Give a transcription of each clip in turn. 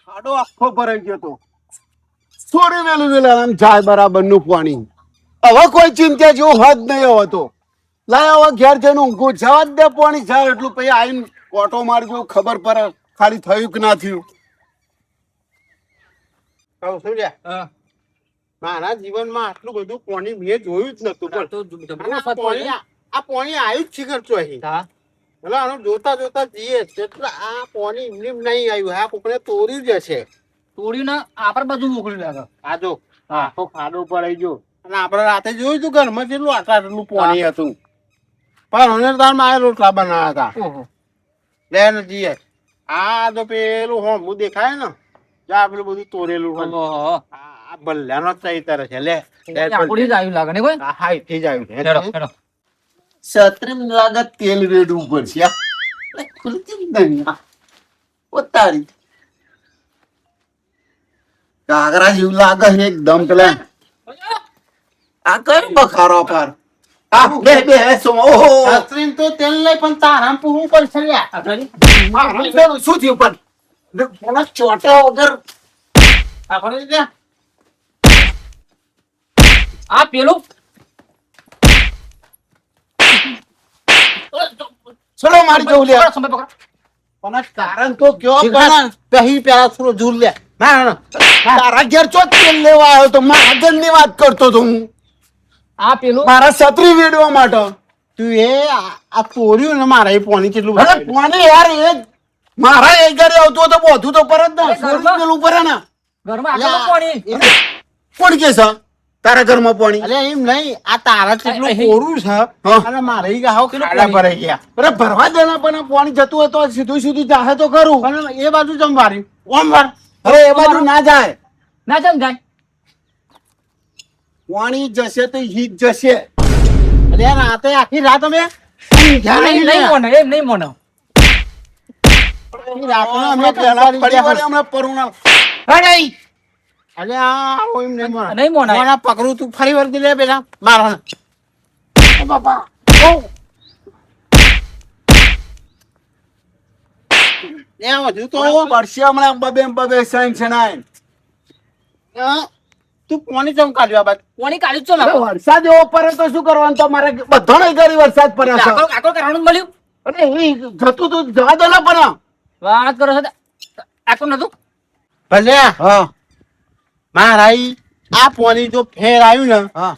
ખાડો આખો ભરાઈ ગયો તો થોડી વેલું વેલા આમ જાય બરાબર નું પાણી. હવે કોઈ ચિંતા જેવું હદ નહીં હવે તો. લાય હવે ઘેર જઈને ઊંઘું જવા જ દે, પાણી જાય એટલું પછી આવીને ઓટો મારજો, ખબર પડે ખાલી થયું કે ના થયું. કહું છું લ્યા, મારા જીવનમાં આટલું બધું પાણી મેં જોયું જ નતું. પણ આ પાણી આવ્યું જ છે ખર્ચો અહીં. એટલે આનું જોતા જોતા જઈએ એટલે આ પાણી એમને એમ નહીં આવ્યું. આ કોકને તોડ્યું જ હશે. તોડ્યું ને આપડે બધું મોકલ્યું લાગે. આ જો આખો ખાડો પડાઈ ગયો. અને આપણે રાતે જોયું તું ઘરમાં કેટલું આટલું પાણી હતું. પણ હનેરદારમાં આ રોટલા બનાવ્યા હતા. ઓહો. લે ને જઈએ. આ તો પેલું હોમું દેખાય ને, જ્યાં પેલું બધું તોડેલું હોય. ઓહો. આ ભલ્યાનો ચૈતર છે. લે આપડી જ આવ્યું લાગે ને કોઈ. હા એથી જ આવ્યું છે. હેડો હેડો. છત્રી લાગે તેલ રેડવું પડશે. ખુલતી જ નહીં તારી કાગરા જેવું લાગે છે એકદમ. પેલા આ કઈ બખારો પર બે બે ઓહો છત્રીમાં તો તેલ નહીં પણ તારામ પૂરું પડશે લ્યા. આ ઘડી. શું થયું પણ કોના ચોટા વગર આપણે લ્યા. આ પેલું ચલો મારી જવું લે. પકડો, સમય પકડો. પણ કારણ તો કયો પણ પહેરી પેલા થોડો ઝૂર લે. ના ના તારા ઘેર ચો તેલ લેવા આવ્યો તો મારા ઘરની વાત કરતો તો હું. આ પેલું મારા છત્રી વેડવા માટે. તું એ આ તોડ્યું ને મારા એ પાણી કેટલું અરે કોને યાર એ મારા એ ઘરે આવતું તો બધું તો પર જ ને અરે છોડી ઘરમાં? પેલું પર ને. ઘરમાં આટલું પાણી. કોણ કે છે તારા ઘરમાં પાણી? અરે એમ નહીં, આ તારા કેટલું અહીં. કોરું છે હા. અને મારે ઈ ગાહો કેટલું ખાડા પાણી? ભરાઈ ગયા. અરે ભરવા દેના પણ પાણી જતું હોય તો સીધું સીધું જાહે તો ખરું. પણ એ બાજુ જમ મારી ઓમ વાર અરે એ બાજુ ના જાય. ના ચાલ જાય. પાણી જશે તો હીટ જશે. અરે યાર રાતે આખી રાત અમે ઊંઘ્યા નહીં નહીં લ્યા. મોને એમ નહીં મોને. આખી રાતનો અમે હમણાં પહેલા કંટાળી ફરી ગયા વળી હોય. હમણાં પરુણા. અરે આ ઓમ નહીં મોના. નહીં મોના. મોના પકડું તું ફરી વાર લે પેલા મારા ઓ બાપા લે હજુ તો વર્ષે હમણાં બબે સાઈન છે નાઈન. તું પાણી ચમ કાઢ્યો આ બાજુ? પાણી કાઢ્યું જ છો લાગે. વરસાદ એવો પડે તો શું કરવાનું? તમારે બધાને ઘરે વરસાદ પડે છે. કાકડો કાકડો કરવાનું જ મળ્યું. અરે એ જતું તું જવા દે ને પણ. વાત કરો છો. કાકડો નતું. ભલે હા મારા ઈ આ પાણી જો ફેર આવ્યું ને હા.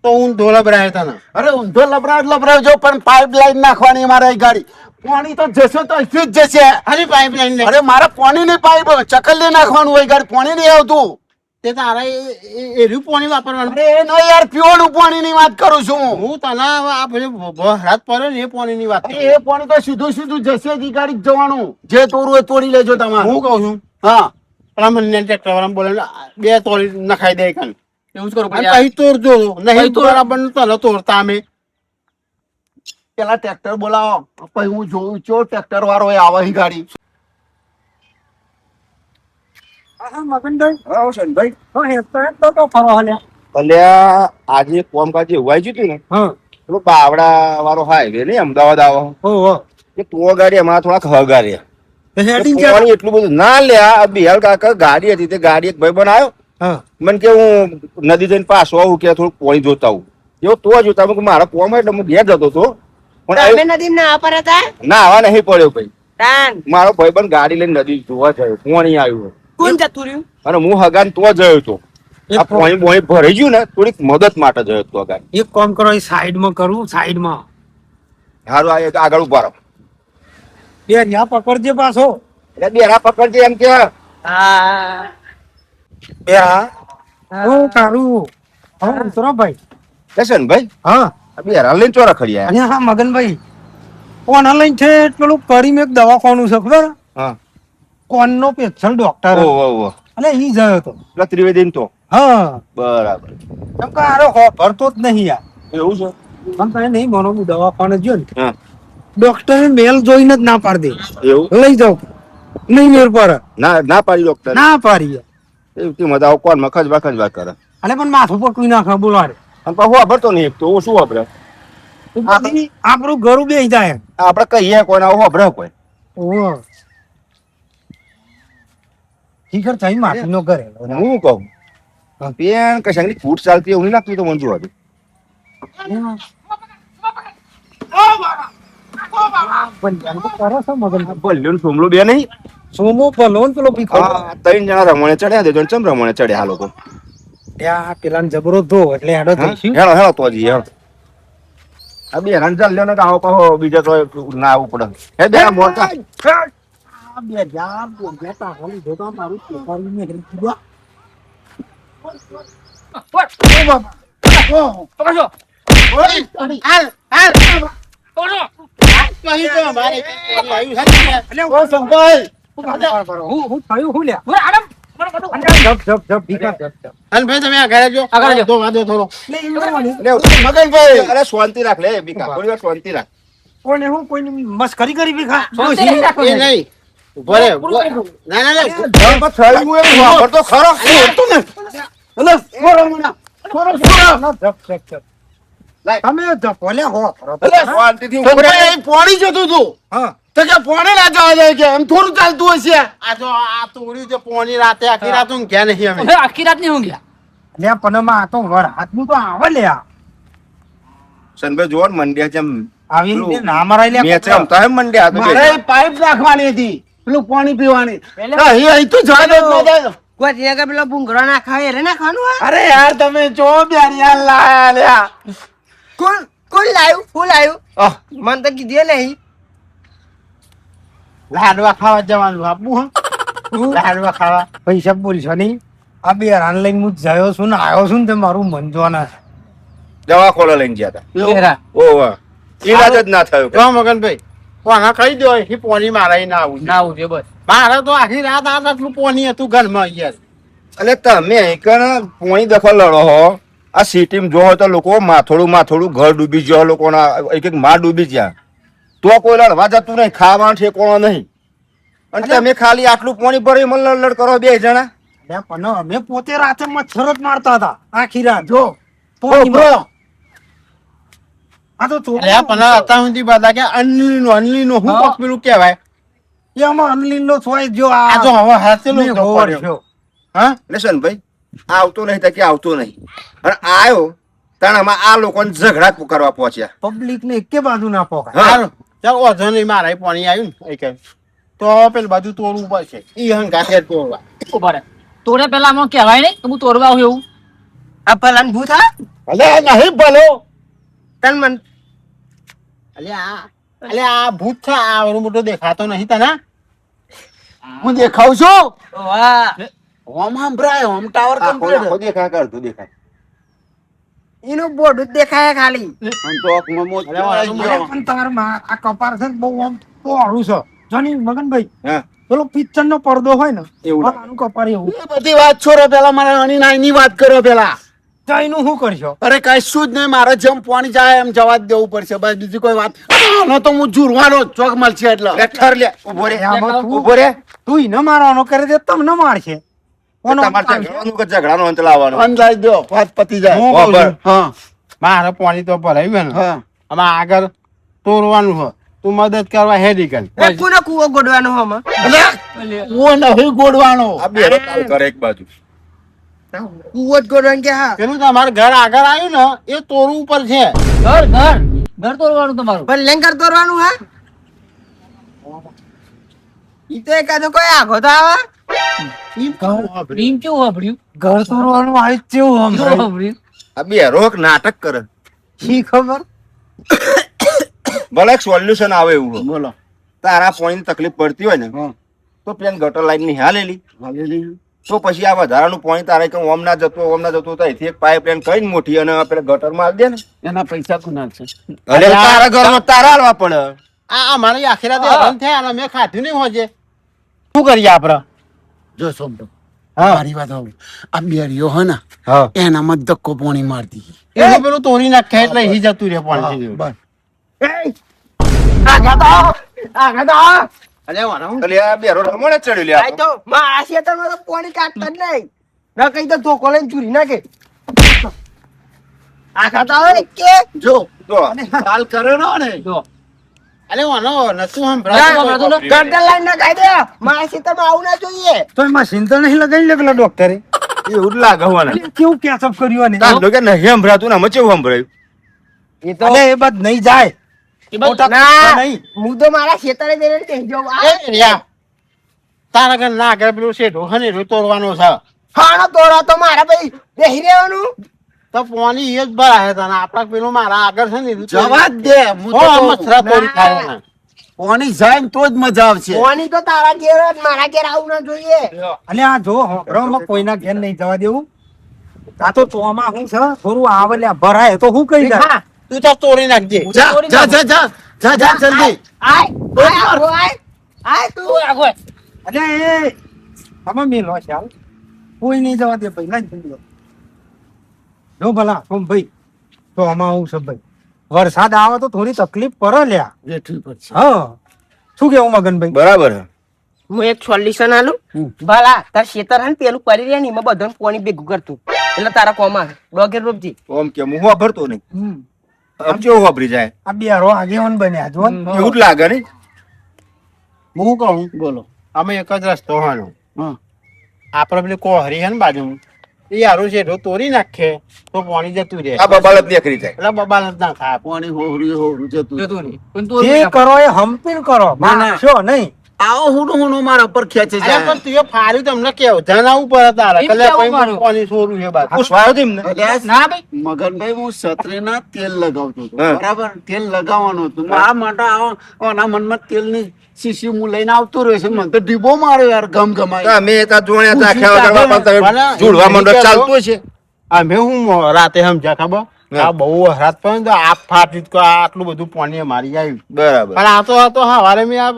તો હું ઢોલા ભરાય તને. અરે ઊંધો લબરાવ જો પણ પાઇપ લાઈન નાખવાની મારા ગાડી. પાણી તો જશે તો અહીંથી જ જશે. અરે પાઇપ લાઈન લે. અરે મારા પાણી ની પાઇપ ચકલી નાખવાનું હોય ગાડી. પાણી નહીં આવતું. તે તારા એર્યું પાણી વાપરવાનું. અરે એ નહીં યાર, પીવાનું પાણી ની વાત કરું છું હું. હું તને હવે આ બધું ભરાત પડ્યો ને એ પાણી ની વાત અરે કરું. એ પાણી તો સીધું સીધું જશે જ ઈ ગાડી જ જવાનું. જે તોડવું હોય તોડી લેજો તમારે. હું કહું છું હા પણ મને ટ્રેક્ટર વાળા બોલે બે તોડી નખાઈ દે કાન. એવું જ કરું અને પડે. પછી તોડજો નહીં પછી તોડ. બરાબર તને તોડતા અમે. પેલા ટ્રેક્ટર બોલાવો પછી હું જોઉં છો ટ્રેક્ટર વાળો એ આવે ઈ ગાડી. અલ્યા આજે એક કામકાજ એવું આવી ગયું ને પેલો બાવડા વાળો હાઈવે ને અમદાવાદ આવો એ તું ગાડી અમારા થોડાક હગારે પાણી એટલું બધું ના લ્યા બિહાર કાકા ગાડી હતી તે ગાડી એક ભાઈ બનાવ્યો મને કે હું નદી જઈને પાછો આવું કે થોડું પાણી જોતા આવું એવો તો જોતા હું મારા કોમ એટલે હું ઘેર જતો હતો પણ નદી ના પર હતા ના આવા નહીં પડ્યો ભાઈ તાન મારો ભાઈ પણ ગાડી લઈને નદી જોવા ગયો પાણી આવ્યું કોણ જતું રહ્યું અને હું હગાન તો જયો હતો આ પાણી બોણી ભરાઈ ગયું ને થોડીક મદદ માટે જયો હતો હગાન એક કામ કરો સાઈડ માં કરવું સાઈડ માં હારું આ આગળ ઉભા રહો બે ન્યા પકડજે પાછો એટલે બેરા પકડજે એમ કે હા બે હું તારું હા ઉતરો ભાઈ કેશન ભાઈ હા બેરા લઈને ચોરા ખડિયા અને હા મગનભાઈ કોના લઈને છે પેલું કરી એક દવાખાનું છે ખબર હા કોન નો સ્પેશિયલ ડોક્ટર ઓહો અને ઈ ગયો હતો પેલા ત્રિવેદી તો હા બરાબર કેમ કે આરો હો ભરતો જ નહીં યાર એવું છે પણ તમે નહીં માનો હું દવાખાને ગયો ને હા ડોક્ટરે મેલ જોઈને જ ના પાડી એવું દે લઈ જાઓ નહીં મેળ પર ના ના પાડી ડોક્ટર ના પાડી એવું કે મજા કોણ મખજવા કરે અને પણ માથું પકવી નાખે બોલાડે અને પાછું વાપરતો નહીં એક તો શું વાપરે આપણું ઘરું બે જાય આપડે કહીએ કોઈને આવું વાપરે કોઈ ઓહો શિખર થઈ માટીનો ઘરે હું કહું પેન કશાકની ફૂટ ચાલતી એવું નહીં લાગતું તો મને જોવા દે. ભલ્યોનો સોમલો બે નહીં. સોમો પલો ને પેલો ભીખો હા, ત્રણ જણા રમણે ચડ્યા દે ચમ રમણે ચડ્યા આ લોકો. ત્યાં પેલા જબરો ધો એટલે હેડો હા? થઈશું હેળો હેળો તો હજી હેળો. આ બે હેરાન ચાલ લ્યો ને તો આવો પાહો બીજા તો ના આવવું પડે. હે બે મોટા પકડજો. હાલ હાલ પકડજો. નહીં તો અમારે પોણી આવ્યું છે ને. ઓ સંભાઈ હું થયું હું લ્યા ઉભો રહો, આરામ. બરોબર, બરોબર. જપ જપ જપ ભીખા જપ જપ હાલ ભાઈ તમે આગળ આવજો. આગળ આવજો. તો વાંધો થોડો. લે, મગનભાઈ અરે શાંતિ રાખ લે બીકા થોડી વાર શાંતિ રાખ. કોને હું કોઈની મસ્કરી કરી ભીખા શાંતિ નહીં રાખો. એ નહીં. ઉભો રે, ઉભો. ના ના ના. જબ થયું હું એમ વાપરતો ખરો. અલે છોરો મને છોરો છોરો જપ જપ જપ તમે જપો લે હો અલે શાંતિથી ઊભો રહે. સંભાઈ પોણી જતું તું હા તો કે પોણે ના જવા દે કે એમ થોડું ચાલતું હશે આ જો આ તોડ્યું છે પોણી રાતે આખી રાત ઊંઘ્યા નહીં અમે. હવે આખી રાત નહીં ઊંઘ્યા. લે પનમાં આ તો વર હાથનું તો આવે લે આ સનભાઈ જોવો ને મંડ્યા જેમ આવી રીતે ના મરાય લે મેચ રમતા હોય મંડ્યા આ તો બે. મારે પાઇપ નાખવાની હતી પેલું પાણી પીવાની અહીં તો જવા દે જ ન દે. કોઈ ત્યાં પેલો ભૂંગળો ના ખાય એટલે ના ખાવાનું આ અરે યાર તમે જો બ્યારિયા લાયા લ્યા કોણ કોણ લાવ્યું હું લાવ્યું મને તો કીધું નહીં લાડવા ખાવા જવાનું આપવું હા લાડવા ખાવા પૈસા બોલશો નહીં આ બે રાન લઈને હું જયો છું ને આવ્યો છું ને તે મારું મન જોવાના છે. દવા ખોલો લઈને ગયા હતા. બેરા. ઓહો ઈલાજ જ ના થયો. જો મગનભાઈ કોના કહી દો એ પોણી મારા ના આવું ના આવું છે બસ. મારે તો આખી રાત આટલું પોણી હતું ઘરમાં યાર. એટલે તમે અહીં પોણી દખલ લડો હો આ સિટીમાં જોવો તો લોકો માથોડું ઘર ડૂબી ગયો લોકોના એક એક માં ડૂબી ગયા તો કોઈ લડવા જતું નહીં ખાવાનું ઠેકોણો નહીં અને તમે ખાલી આટલું પોણી ભરી મને લડ કરો બે જણા. લે પણ અમે પોતે રાતે મચ્છર જ મારતા હતા આખી રાત જો બરો આ તો ચોર અરે પણ અત્યાર સુધી બધા કે અનલીનો હું કોક પેલું કહેવાય એમાં અનલીન નો સોય જો આ જો હવે હાથેલો મેં જ હોર પડ્યો. થયો. હા લેશન ભાઈ આવતો નહીં તો કે આવતો નહીં અને આવ્યો તાણામાં આ લોકોને ઝઘડા જ કરવા પહોંચ્યા. પબ્લિક ને એકે બાજુ ના પોકાય હા. સારું ચાલ વાંધો નહીં મારા પાણી આવ્યું ને એ કહે તો પેલી બાજુ તોડવું પડશે ઈ હંગા છે તોડવા. ઉભા રહે. તોડે પેલા આમાં કહેવાય નહીં કે હું તોડવા આવું એવું. આ ભલાન ભૂત હા અલે નહીં ભલો તન મન અલે આ ભૂત છે આ આવડો મોટો દેખાતો નહીં તને હું દેખાવ છું વાહ હોમ સંભળાય હોમ ટાવર આખો કમ્પ્લીટ આખો દેખાય કરતું દેખાય. એનું બોર્ડ જ દેખાય ખાલી તો આંખમાં મોજ અરે પડાઈ પણ તમારા માં આ કપાર છે ને બહુ આમ પોળું છે જોની મગનભાઈ હા પેલો પિક્ચર નો પડદો હોય ને એવું લાગે. આનું કપાર એવું ગયો. એ બધી વાત છોડો પેલા મારે અની નાની વાત કરો પેલા જઈનું શું કરશો અરે કશું જ નહીં મારે જેમ પાણી જાય એમ જવા જ દેવું પડશે બસ બીજી કોઈ વાત આનો તો હું જુરવાનો જ ચોક મળશે એટલે લે ઠર લે ઉભો રે આમાં તું ઉભો રે. તું ઈને મારવાનો કરે તે તમને મારશે કોનો તમારે ઝઘડાનું કે ઝઘડાનો અંત લાવવાનો. અંદાજ દો વાત પતી જાય હું કહું છું, હા મારે પાણી તો ભરાયું ને હા આમાં આગળ તોડવાનું હોય તું મદદ કરવા હેડી કર કોનો કૂવો ગોડવાનો હમ હું નહીં ગોડવાનો આ બે તાલ કરે એક બાજુ. કૂવો જ ગોડવાનો કે હા પેલું તમારે ઘર આગળ આવ્યું ને એ તોડવું ઉપર છે ઘર ઘર ઘર તોડવાનું તમારું. પણ લેંગર તોડવાનું હા ઈ તો એકાદો કોઈ આગો તો આવા પ્રેમ કેવું વાપર્યું? ઘર તોડવાનું આવી જ કેવું આમ કેવું વાપર્યું? આ બે રોક નાટક કરે શી ખબર ભલે એક સોલ્યુશન આવે એવું હોય. બોલો તારા પોઈન્ટ તકલીફ પડતી હોય ને હા તો પેન ગટર લાઈન ની હાલેલી હાલેલી. તો પછી આ વધારાનું પોઈન્ટ તારે કે ઓમ ના જતો તો અહીંથી એક પાઇપ લાઈન કઈ મોટી અને પેલા ગટર માં દે ને એના પૈસા કોના છે અરે તારા ઘરમાં તારા હાલવા પડે. આ અમારી આખી રાતે હેરાન થયા અને મેં ખાધું નહીં હોજે શું કરીએ આપડે જો સોમતો મારી વાત હવે આ બેરીઓ હે ને એનામાં જ ધક્કો પાણી મારતી એનું પેલું તોડી નાખે એટલે અહીં જતું રહે પાણી બસ અરે વાળા એટલે આ બેરો રમણે ચડ્યો લે આ આ તો મારા ખેતરમાં તો પાણી કાઢતા જ નહીં ના કઈ તો ધોકો લઈને ચૂરી નાખે આ ખાતા હોય કે જો તો હાલ કરેલો ને જો અરે ઓનો નતું ના, સંભળાતું. ગરદન લાઈન ના ખાઈ દે મારા ખેતરમાં આવું ના જોઈએ તો એમાં સિંતર નહીં લગાવી લે પેલા ડોક્ટરે એવું જ લાગે હોવાને. કેવું કેચઅપ કર્યું આને? તાંડો કે નહીં સંભળાતું ને આમાં ચેવું સંભળાયું? એ તો અલે એ બાદ નહીં જાય મોટા ના નહીં હું તો મારા ખેતરે જઈને કહેજો એ રિયા, તારા ઘર ના આગળ પેલું શેઠો હને રો તોડવાનો છે ખાણો તોડો તો મારા ભાઈ બેહી રહેવાનું તો પોણી એ જ ભરાય તને આપડા પેલું મારા આગળ છે ને જવા જ દે હું હો, તો મચ્છરા તોડી ખાય ને. પાણી જાય ને તો જ મજા આવશે પાણી તો તારા ઘેર જ, મારા ઘેર આવું ના જોઈએ અને આ જો હોકરામાં કોઈના ઘેર નહીં જવા દેવું આ તો ચોમાં હું છે થોડું આવે લ્યા ભરાય તો હું કઈ જાય હા તું તો તોડી નાખજે જા જા જા જા જા જા જલ્દી આય તું આગળ અરે એ આમાં મેલો છે હાલ કોઈ નહીં જવા દે ભાઈ લાજ ભાઈ જો ભલા કોમ ભાઈ તો આમાં હું છે ભાઈ વરસાદ આવે તો થોડી તકલીફ પડે લ્યા બેઠી પડશે હા શું કેવું મગનભાઈ બરાબર હે. હું એક સોલ્યુશન આલું ભલા તાર ખેતર હે ને પેલું કરી રહ્યા ને એમાં બધાને પાણી ભેગું કરતું એટલે તારા કોમ આવે ડોગેર રોપજી ઓમ કે હું વાપરતો નહીં આમ કેવું વાપરી જાય? આ બિયારો આગેવાન બન્યા જો ને. એવું જ લાગે ને. હું કહું બોલો અમે એક જ રસ્તો હાનો હા આપડે પેલી કોહરી છે ને બાજુ એ યારો શેઠો તોડી નાખે તો પાણી જતું રહે આ બબાલત નીકળી જાય. એટલે બબાલ જ ના થાય પાણી હોરું જતું જતું નહીં પણ તું જે કરો એ હમ્પીને કરો ના, ના. મારશો નહીં આવો હુનું મારા પર ખેંચે અરે જાય પણ તું એ ફાર્યું તમને કેવું જણાવવું પડે તારે એમ કલે કેવું પછી મારું? પાણી સોરું છે બાજુ પુષ્પાયો તેમ ને. ના ભાઈ મગનભાઈ હું સત્રીના તેલ લગાવતો હતો હા. બરાબર તેલ લગાવવાનું હતું આ માટે આના મનમાં તેલની શીશી હું લઈને આવતો રહ્યો છે મને તો ડીબો માર્યો યાર ગમ ગમાય અમે ત્યાં જોણ્યા હતા ખેવા કરવા પણ તમે ઝૂડવા મંડળ ચાલતું છે. અમે હું રાતે સમજ્યા ખબર આ બહુ રાત પણ તો આપ ફાટી તો આટલું બધું પાણી મારી આવ્યું બરાબર. પણ આ તો હવારે મેં આ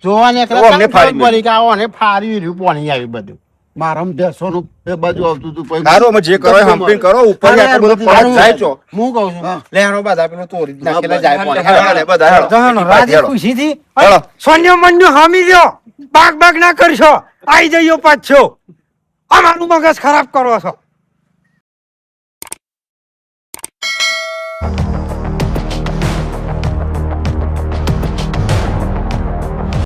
જોવાની ઓ, અમને ફાડી પડી કે આને ફારી રહ્યું પાણી આવ્યું બધું મારા બેસવાનું એ બાજુ આવતું હતું પછી સારું અમે જે કરો એ હમ્પીને કરો ઉપર આટલું બધું પાણી જાય છો. હું કઉ છું હા. લેહાનો બધા પેલું તોડી જ નાખેલા હા, જાય પાણી. હેડો, હેડો, બધા હેડો. જહાનો રાજી હેડો. ખુશીથી હેડો. સોન્યો મન્યો હામી લ્યો બાગ બાગ ના કરશો આઈ જઈયો પાછો અમારું મગજ ખરાબ કરો છો